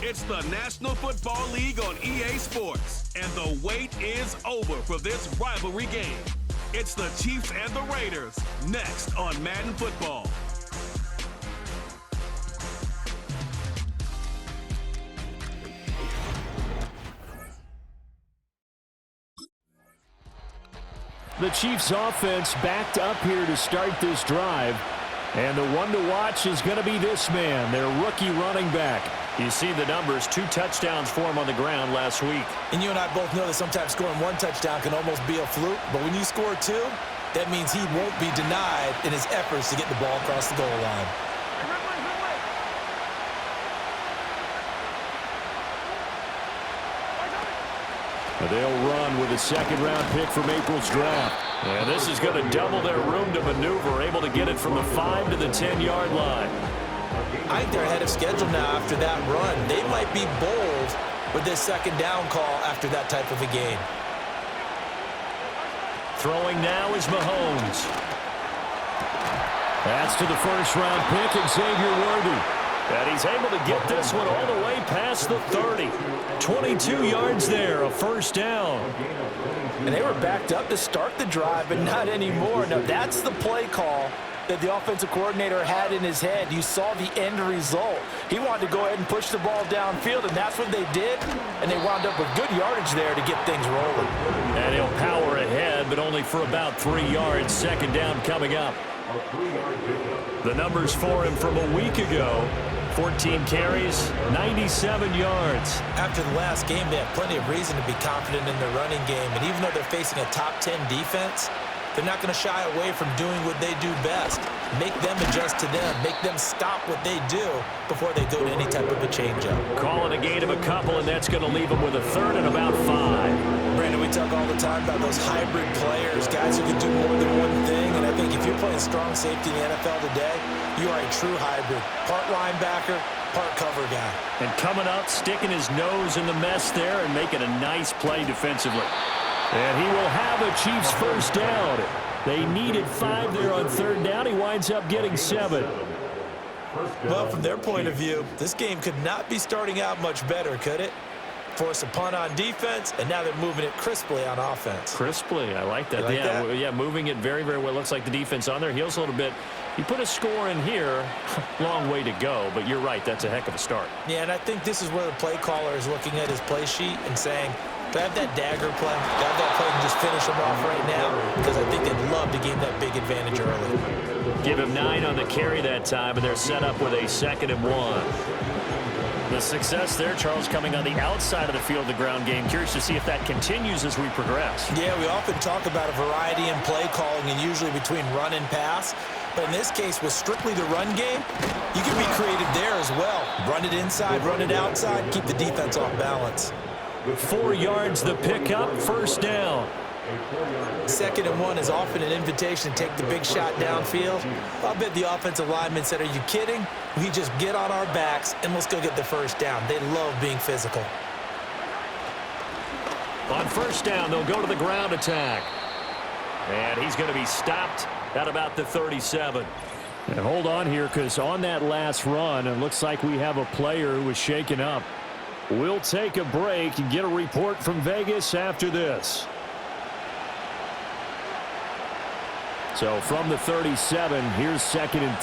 It's the National Football League on EA Sports, and the wait is over for this rivalry game. It's the Chiefs and the Raiders, next on Madden Football. The Chiefs offense backed up here to start this drive. And the one to watch is going to be this man, their rookie running back. You see the numbers, 2 touchdowns for him on the ground last week. And you and I both know that sometimes scoring 1 touchdown can almost be a fluke. But when you score 2, that means he won't be denied in his efforts to get the ball across the goal line. They'll run with a second-round pick from April's draft. And this is going to double their room to maneuver, able to get it from the 5 to the 10-yard line. I think they're ahead of schedule now after that run. They might be bold with this second down call after that type of a game. Throwing now is Mahomes. That's to the first-round pick, Xavier Worthy. And he's able to get this one all the way past the 30. 22 yards there, a first down. And they were backed up to start the drive, but not anymore. Now, that's the play call that the offensive coordinator had in his head. You saw the end result. He wanted to go ahead and push the ball downfield, and that's what they did. And they wound up with good yardage there to get things rolling. And he'll power ahead, but only for about 3 yards. Second down coming up. The numbers for him from a week ago. 14 carries, 97 yards. After the last game, they have plenty of reason to be confident in their running game. And even though they're facing a top 10 defense, they're not going to shy away from doing what they do best. Make them adjust to them. Make them stop what they do before they go to any type of a changeup. Calling a gain of a couple, and that's going to leave them with a third and about 5. Brandon, we talk all the time about those hybrid players, guys who can do more than one thing. And I think if you're playing strong safety in the NFL today, you are a true hybrid. Part linebacker, part cover guy. And coming up, sticking his nose in the mess there and making a nice play defensively. And he will have a Chiefs first down. They needed 5 there on third down. He winds up getting 7. Well, from their point of view, this game could not be starting out much better, could it? Force a punt on defense, and now they're moving it crisply on offense. Crisply, I like that. Yeah, moving it very, very well. Looks like the defense on their heels a little bit. You put a score in here, long way to go, but you're right, that's a heck of a start. Yeah, and I think this is where the play caller is looking at his play sheet and saying, do I have that dagger play? Do I have that play and just finish him off right now? Because I think they'd love to gain that big advantage early. Give him 9 on the carry that time, and they're set up with a 2nd and 1. The success there, Charles, coming on the outside of the field, the ground game. Curious to see if that continues as we progress. Yeah, we often talk about a variety in play calling and usually between run and pass. But in this case, with strictly the run game, you can be creative there as well. Run it inside, run it outside, keep the defense off balance. 4 yards the pickup, first down. 2nd and 1 is often an invitation to take the big shot downfield. I'll bet the offensive lineman said, are you kidding? We just get on our backs and let's go get the first down. They love being physical. On first down, they'll go to the ground attack. And he's going to be stopped at about the 37. And hold on here, because on that last run, it looks like we have a player who was shaken up. We'll take a break and get a report from Vegas after this. So from the 37, here's 2nd and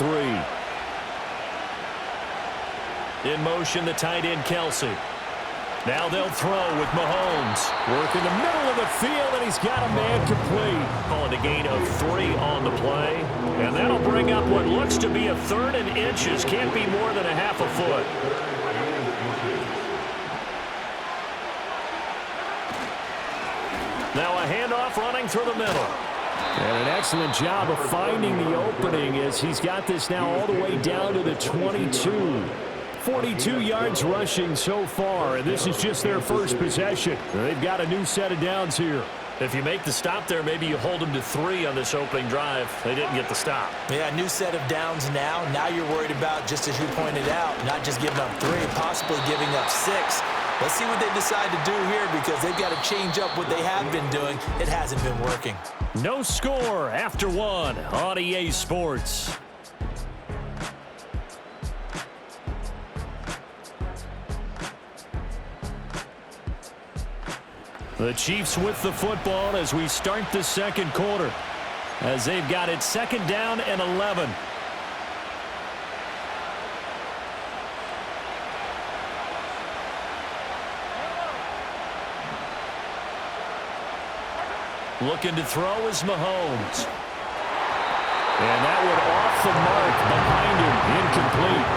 3. In motion, the tight end, Kelsey. Now they'll throw with Mahomes. Work in the middle of the field, and he's got a man complete. Calling a gain of 3 on the play. And that'll bring up what looks to be a 3rd and inches. Can't be more than a half a foot. Now a handoff running through the middle. And an excellent job of finding the opening as he's got this now all the way down to the 22. 42 yards rushing so far, and this is just their first possession. They've got a new set of downs here. If you make the stop there, maybe you hold them to 3 on this opening drive. They didn't get the stop. Yeah, new set of downs now. Now you're worried about, just as you pointed out, not just giving up 3, possibly giving up 6. Let's see what they decide to do here, because they've got to change up what they have been doing. It hasn't been working. No score after 1 on EA Sports. The Chiefs with the football as we start the second quarter, as they've got it 2nd down and 11. Looking to throw is Mahomes. And that one off the mark behind him, incomplete.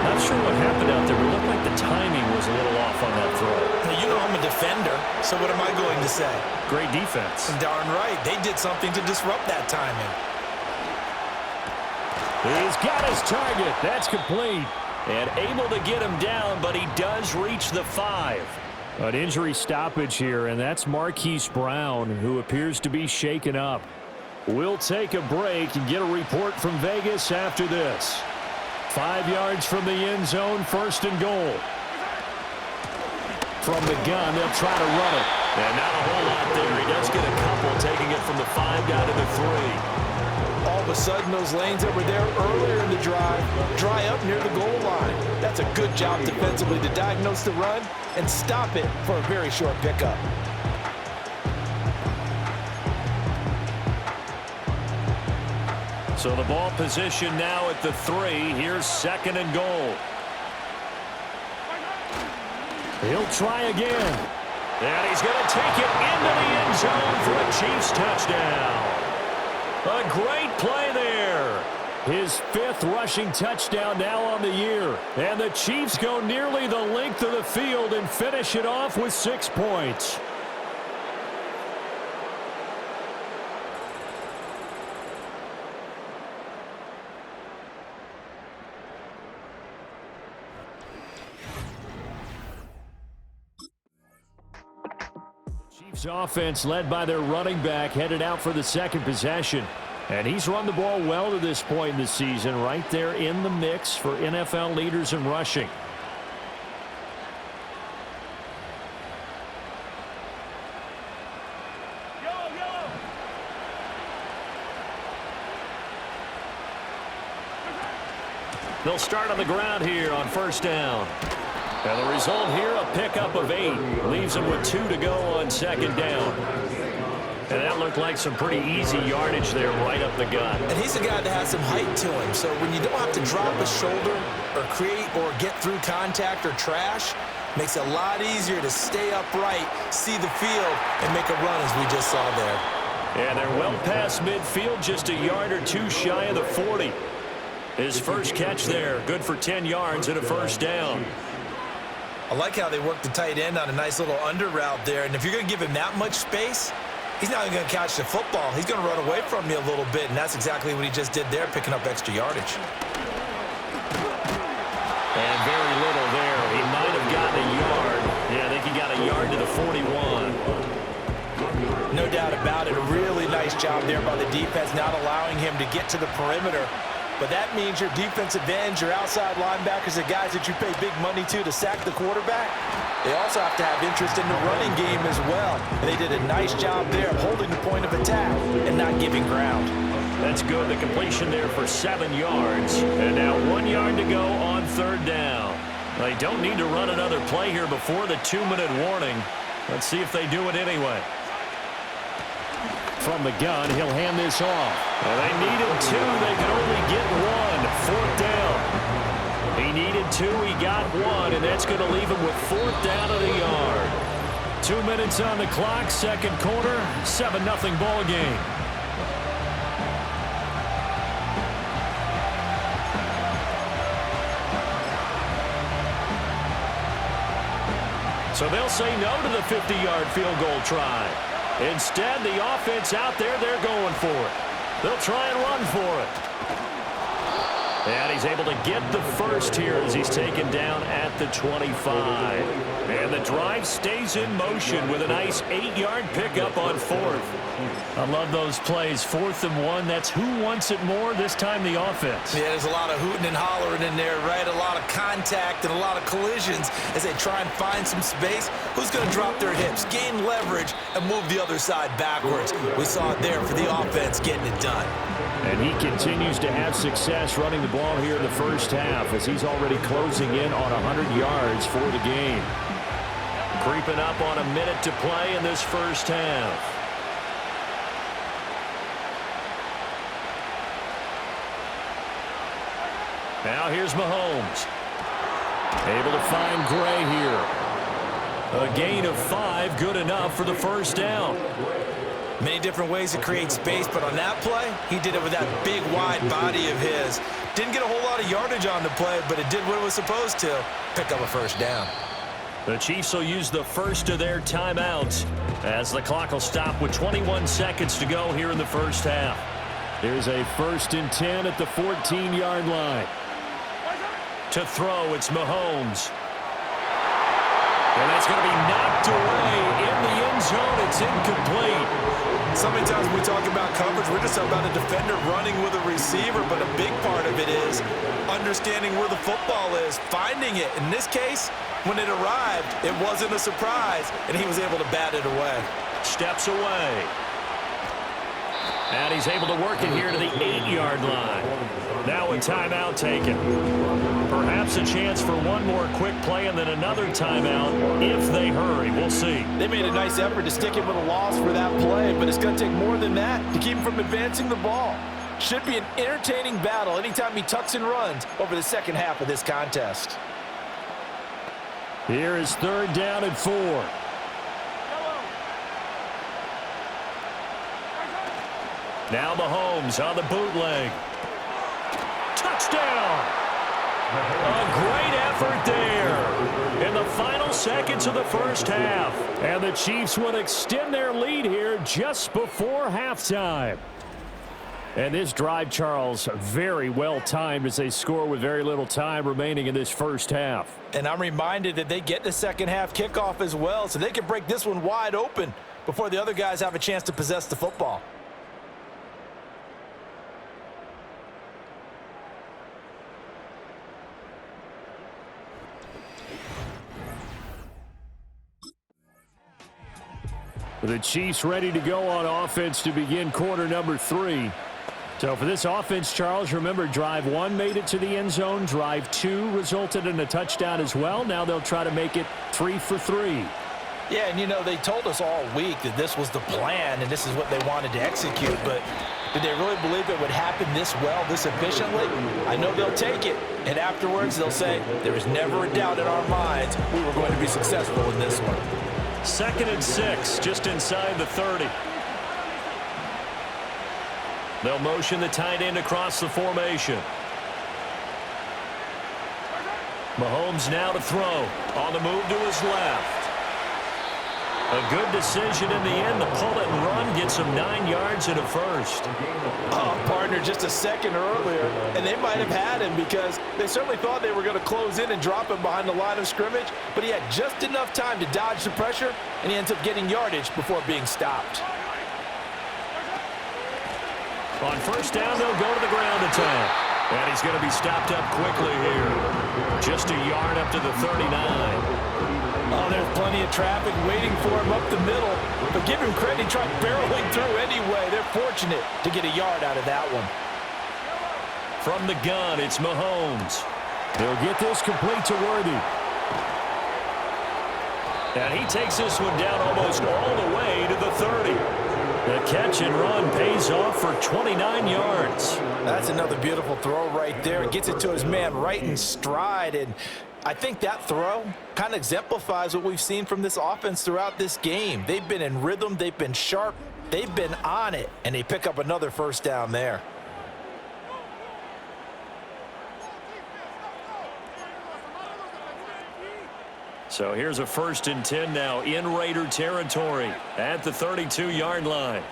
Not sure what happened out there, but it looked like the timing was a little off on that throw. Now, you know I'm a defender, so what am I going to say? Great defense. Darn right. They did something to disrupt that timing. He's got his target. That's complete. And able to get him down, but he does reach the 5. An injury stoppage here, and that's Marquise Brown, who appears to be shaken up. We'll take a break and get a report from Vegas after this. 5 yards from the end zone, 1st and goal. From the gun, they'll try to run it. And not a whole lot there. He does get a couple, taking it from the 5 down to the 3. All of a sudden, those lanes that were there earlier in the drive dry up near the goal line. That's a good job defensively to diagnose the run and stop it for a very short pickup. So the ball position now at the 3. Here's 2nd and goal. He'll try again. And he's going to take it into the end zone for a Chiefs touchdown. A great play there. His 5th rushing touchdown now on the year. And the Chiefs go nearly the length of the field and finish it off with 6 points. Chiefs offense led by their running back headed out for the 2nd possession. And he's run the ball well to this point in the season, right there in the mix for NFL leaders in rushing. They'll start on the ground here on 1st down. And the result here, a pickup of 8. Leaves them with 2 to go on 2nd down. And that looked like some pretty easy yardage there right up the gut. And he's a guy that has some height to him, so when you don't have to drop a shoulder or create or get through contact or trash, makes it a lot easier to stay upright, see the field, and make a run as we just saw there. And they're well past midfield, just a yard or 2 shy of the 40. His first catch there, good for 10 yards and a 1st down. I like how they work the tight end on a nice little under route there, and if you're going to give him that much space, he's not even going to catch the football. He's going to run away from you a little bit, and that's exactly what he just did there, picking up extra yardage. And very little there. He might have gotten a yard. Yeah, I think he got a yard to the 41. No doubt about it. A really nice job there by the defense, not allowing him to get to the perimeter. But that means your defensive ends, your outside linebackers, the guys that you pay big money to sack the quarterback, they also have to have interest in the running game as well. And they did a nice job there of holding the point of attack and not giving ground. That's good. The completion there for 7 yards. And now 1 yard to go on 3rd down. They don't need to run another play here before the 2-minute warning. Let's see if they do it anyway. From the gun, he'll hand this off. And they needed 2. They could only get 1. 4th down. He needed 2. He got 1. And that's going to leave him with 4th down at a yard. 2 minutes on the clock, 2nd quarter, 7-0 ball game. So they'll say no to the 50-yard field goal try. Instead, the offense out there, they're going for it. They'll try and run for it. And he's able to get the first here as he's taken down at the 25. And the drive stays in motion with a nice 8-yard pickup on 4th. I love those plays. 4th and 1. That's who wants it more, this time the offense. Yeah, there's a lot of hooting and hollering in there, right? A lot of contact and a lot of collisions as they try and find some space. Who's going to drop their hips, gain leverage, and move the other side backwards? We saw it there for the offense getting it done. And he continues to have success running the ball here in the first half as he's already closing in on 100 yards for the game. Creeping up on a minute to play in this first half. Now here's Mahomes. Able to find Gray here. A gain of 5, good enough for the first down. Many different ways to create space, but on that play, he did it with that big, wide body of his. Didn't get a whole lot of yardage on the play, but it did what it was supposed to. Pick up a first down. The Chiefs will use the first of their timeouts as the clock will stop with 21 seconds to go here in the first half. There's a 1st and 10 at the 14-yard line. To throw, it's Mahomes. And that's going to be knocked away in the end zone. It's incomplete. So many times when we talk about coverage, we're just about a defender running with a receiver, but a big part of it is understanding where the football is, finding it. In this case, when it arrived, it wasn't a surprise, and he was able to bat it away. Steps away. And he's able to work it here to the 8-yard line. Now a timeout taken. Perhaps a chance for one more quick play and then another timeout if they hurry. We'll see. They made a nice effort to stick him with a loss for that play, but it's going to take more than that to keep him from advancing the ball. Should be an entertaining battle anytime he tucks and runs over the second half of this contest. Here is 3rd down and 4. Now Mahomes on the bootleg. Touchdown! A great effort there in the final seconds of the first half. And the Chiefs will extend their lead here just before halftime. And this drive, Charles, very well timed as they score with very little time remaining in this first half. And I'm reminded that they get the second half kickoff as well, so they can break this one wide open before the other guys have a chance to possess the football. The Chiefs ready to go on offense to begin quarter number 3. So for this offense, Charles, remember drive 1 made it to the end zone. Drive 2 resulted in a touchdown as well. Now they'll try to make it 3 for 3. Yeah, and you know, they told us all week that this was the plan and this is what they wanted to execute, but did they really believe it would happen this well, this efficiently? I know they'll take it, and afterwards they'll say, there was never a doubt in our minds we were going to be successful in this one. 2nd and 6, just inside the 30. They'll motion the tight end across the formation. Mahomes now to throw. On the move to his left. A good decision in the end to pull it and run. Gets him 9 yards and a first. Oh, partner, just a second earlier, and they might have had him because they certainly thought they were going to close in and drop him behind the line of scrimmage, but he had just enough time to dodge the pressure, and he ends up getting yardage before being stopped. On first down, they'll go to the ground attack. And he's going to be stopped up quickly here. Just a yard up to the 39. Oh, there's plenty of traffic waiting for him up the middle. But give him credit, he tried barreling through anyway. They're fortunate to get a yard out of that one. From the gun, it's Mahomes. They'll get this complete to Worthy. And he takes this one down almost all the way to the 30. The catch and run pays off for 29 yards. That's another beautiful throw right there. Gets it to his man right in stride. And I think that throw kind of exemplifies what we've seen from this offense throughout this game. They've been in rhythm. They've been sharp. They've been on it. And they pick up another first down there. So here's a 1st and 10 now in Raider territory at the 32-yard line.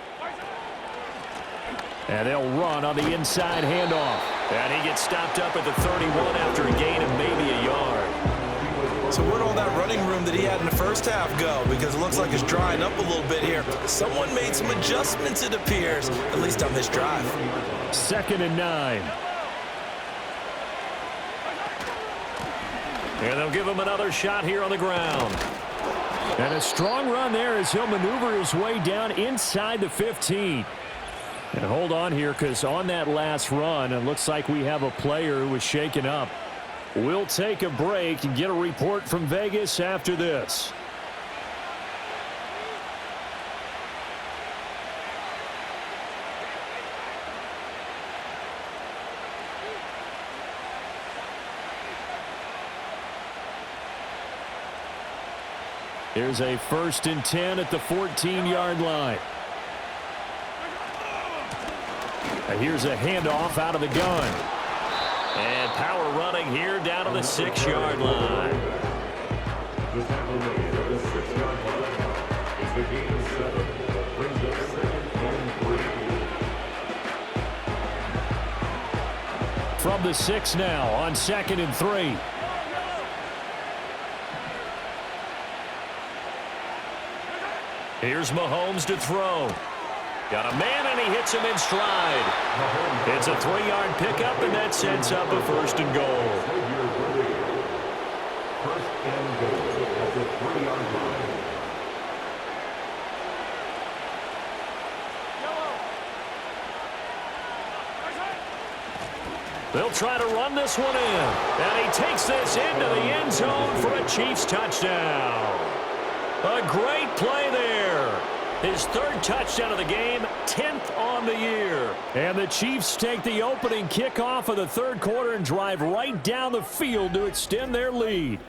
And they'll run on the inside handoff. And he gets stopped up at the 31 after a gain of maybe a yard. So where'd all that running room that he had in the first half go? Because it looks like it's drying up a little bit here. Someone made some adjustments, it appears, at least on this drive. 2nd and 9. And they'll give him another shot here on the ground. And a strong run there as he'll maneuver his way down inside the 15. And hold on here, because on that last run, it looks like we have a player who was shaken up. We'll take a break and get a report from Vegas after this. Here's a 1st and 10 at the 14-yard line. And here's a handoff out of the gun. And power running here down to the 6-yard line. The tackle made at the 6-yard line is the gain of 7. Brings up 2nd and 3. From the 6 now on 2nd and 3. Here's Mahomes to throw. Got a man, and he hits him in stride. It's a 3-yard pickup, and that sets up a 1st and goal. 1st and goal at the 3-yard line. They'll try to run this one in. And he takes this into the end zone for a Chiefs touchdown. A great play there. His 3rd touchdown of the game, 10th on the year. And the Chiefs take the opening kickoff of the 3rd quarter and drive right down the field to extend their lead.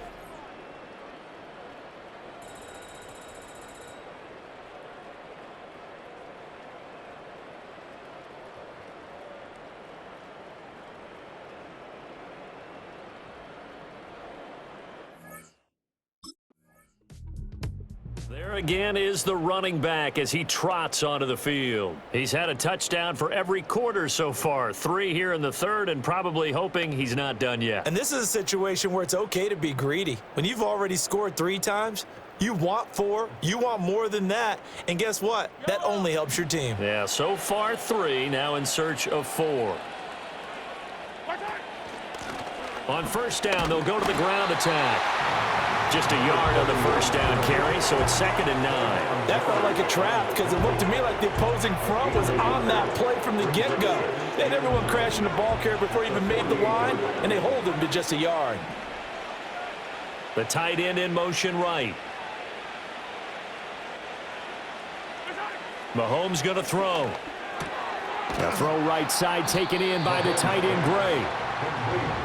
There again is the running back as he trots onto the field. He's had a touchdown for every quarter so far. 3 here in the 3rd, and probably hoping he's not done yet. And this is a situation where it's okay to be greedy. When you've already scored 3 times, you want 4, you want more than that, and guess what? That only helps your team. Yeah, so far 3, now in search of 4. On 1st down, they'll go to the ground attack. Just a yard on the 1st down carry, so it's 2nd and 9. That felt like a trap because it looked to me like the opposing front was on that play from the get-go. They had everyone crashing the ball carrier before he even made the line, and they hold him to just a yard. The tight end in motion right. Mahomes going to throw. The throw right side taken in by the tight end Gray.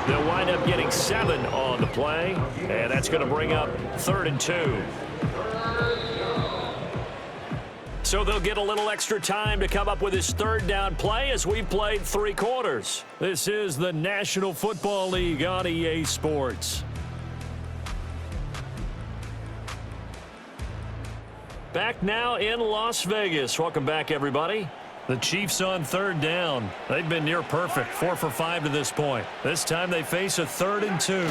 They'll wind up getting 7 on the play, and that's going to bring up 3rd and 2. So they'll get a little extra time to come up with his 3rd down play as we've played 3 quarters. This is the National Football League on EA Sports. Back now in Las Vegas. Welcome back, everybody. The Chiefs on 3rd down. They've been near perfect, 4 for 5 to this point. This time they face a 3rd and 2.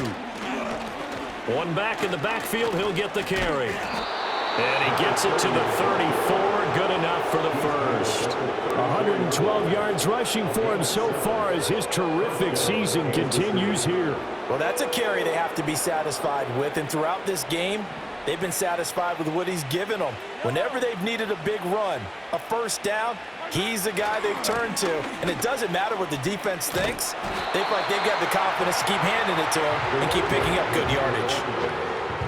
One back in the backfield, he'll get the carry. And he gets it to the 34, good enough for the 1st. 112 yards rushing for him so far as his terrific season continues here. Well, that's a carry they have to be satisfied with, and throughout this game, they've been satisfied with what he's given them. Whenever they've needed a big run, a 1st down, he's the guy they've turned to. And it doesn't matter what the defense thinks. They feel like they've got the confidence to keep handing it to him and keep picking up good yardage.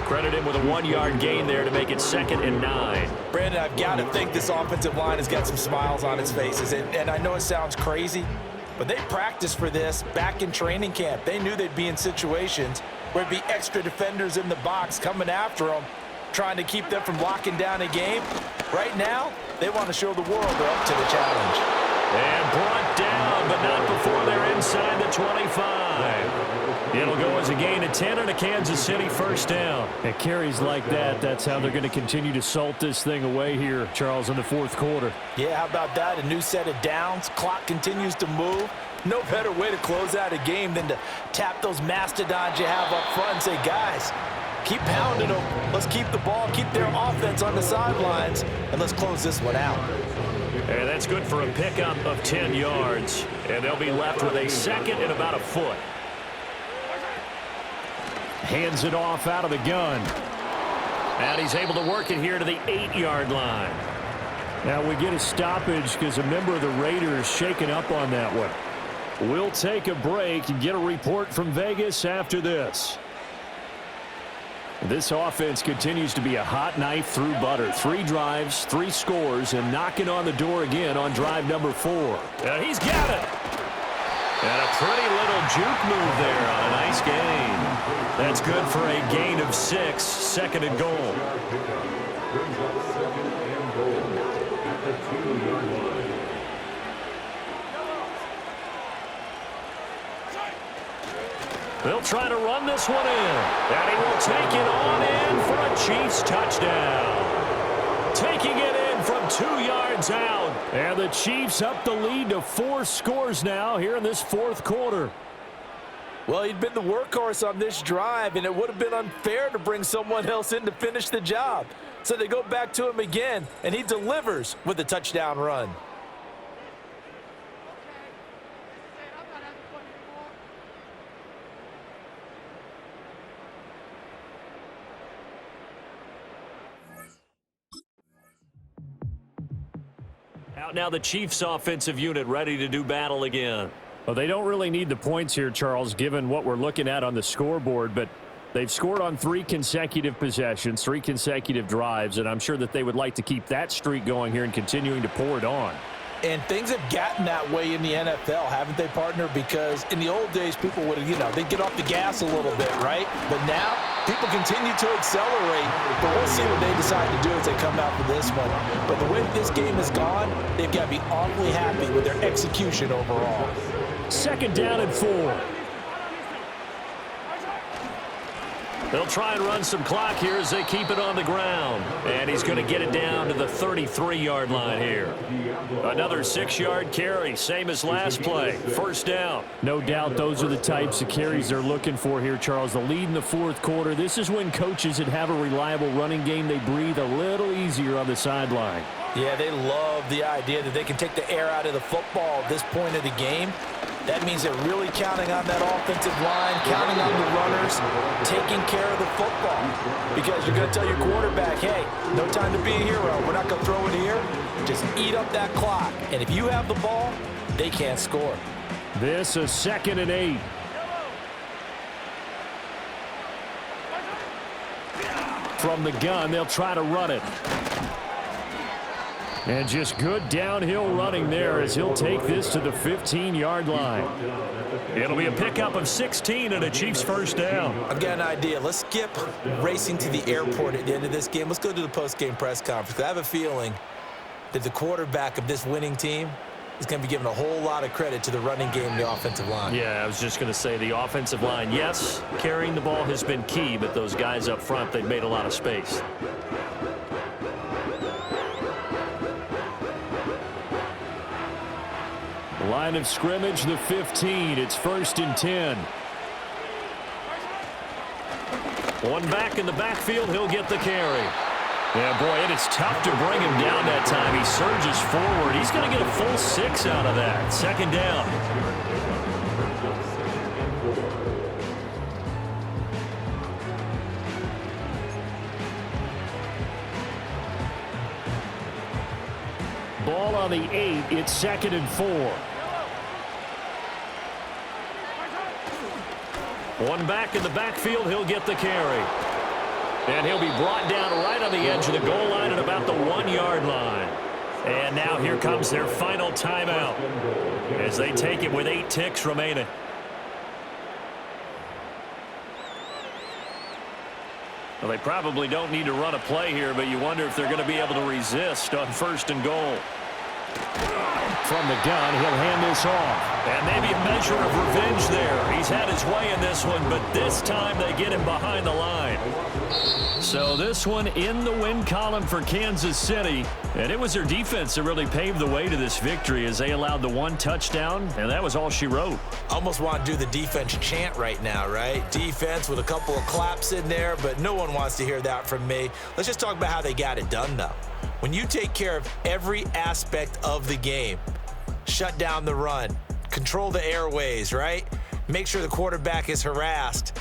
Credit him with a 1-yard gain there to make it 2nd and 9. Brandon, I've got to think this offensive line has got some smiles on its faces. And I know it sounds crazy, but they practiced for this back in training camp. They knew they'd be in situations where it'd be extra defenders in the box coming after them, trying to keep them from locking down a game. Right now, they want to show the world they're up to the challenge. And brought down, but not before they're inside the 25. It'll go as a gain of 10 and a Kansas City 1st down. At carries like that, that's how they're going to continue to salt this thing away here, Charles, in the 4th quarter. Yeah, how about that? A new set of downs. Clock continues to move. No better way to close out a game than to tap those mastodons you have up front and say, guys, keep pounding them. Let's keep the ball, keep their offense on the sidelines, and let's close this one out. And that's good for a pickup of 10 yards. And they'll be left with a 2nd and about a foot. Hands it off out of the gun. And he's able to work it here to the 8-yard line. Now we get a stoppage because a member of the Raiders shaken up on that one. We'll take a break and get a report from Vegas after this. This offense continues to be a hot knife through butter. 3 drives, 3 scores, and knocking on the door again on drive number 4. And he's got it. And a pretty little juke move there on a nice gain. That's good for a gain of 6, second and goal. Brings up second and goal at the 2-yard line. They'll try to run this one in. And he will take it on in for a Chiefs touchdown. Taking it in from 2 yards out. And the Chiefs up the lead to 4 scores now here in this fourth quarter. Well, he'd been the workhorse on this drive, and it would have been unfair to bring someone else in to finish the job. So they go back to him again, and he delivers with a touchdown run. Out now the Chiefs offensive unit ready to do battle again. Well, they don't really need the points here, Charles, given what we're looking at on the scoreboard, but they've scored on 3 consecutive possessions, 3 consecutive drives, and I'm sure that they would like to keep that streak going here and continuing to pour it on. And things have gotten that way in the NFL, haven't they, partner? Because in the old days, people would, they'd get off the gas a little bit, right? But now, people continue to accelerate. But we'll see what they decide to do as they come out for this one. But the way this game has gone, they've got to be awfully happy with their execution overall. Second down and 4. They'll try and run some clock here as they keep it on the ground. And he's going to get it down to the 33-yard line here. Another 6-yard carry, same as last play. First down. No doubt those are the types of carries they're looking for here, Charles. The lead in the fourth quarter. This is when coaches that have a reliable running game, they breathe a little easier on the sideline. Yeah, they love the idea that they can take the air out of the football at this point of the game. That means they're really counting on that offensive line, counting on the runners, taking care of the football. Because you're going to tell your quarterback, hey, no time to be a hero. We're not going to throw it here. Just eat up that clock. And if you have the ball, they can't score. This is 2nd and 8. From the gun, they'll try to run it. And just good downhill running there as he'll take this to the 15-yard line. It'll be a pickup of 16 and a Chiefs first down. I've got an idea. Let's skip racing to the airport at the end of this game. Let's go to the post-game press conference. I have a feeling that the quarterback of this winning team is going to be given a whole lot of credit to the running game and the offensive line. Yeah, I was just going to say the offensive line, yes, carrying the ball has been key, but those guys up front, they've made a lot of space. Line of scrimmage, the 15. It's 1st and 10. One back in the backfield, he'll get the carry. Yeah, boy, it is tough to bring him down that time. He surges forward. He's going to get a full 6 out of that. Second down. Ball on the 8. It's 2nd and 4. One back in the backfield, he'll get the carry. And he'll be brought down right on the edge of the goal line at about the 1-yard line. And now here comes their final timeout as they take it with 8 ticks remaining. Well, they probably don't need to run a play here, but you wonder if they're going to be able to resist on 1st and goal. From the gun, he'll hand this off. And maybe a measure of revenge there. He's had his way in this one, but this time they get him behind the line. So this one in the win column for Kansas City. And it was their defense that really paved the way to this victory as they allowed the 1 touchdown, and that was all she wrote. Almost want to do the defense chant right now, right? Defense with a couple of claps in there, but no one wants to hear that from me. Let's just talk about how they got it done, though. When you take care of every aspect of the game, shut down the run, control the airways, right? Make sure the quarterback is harassed.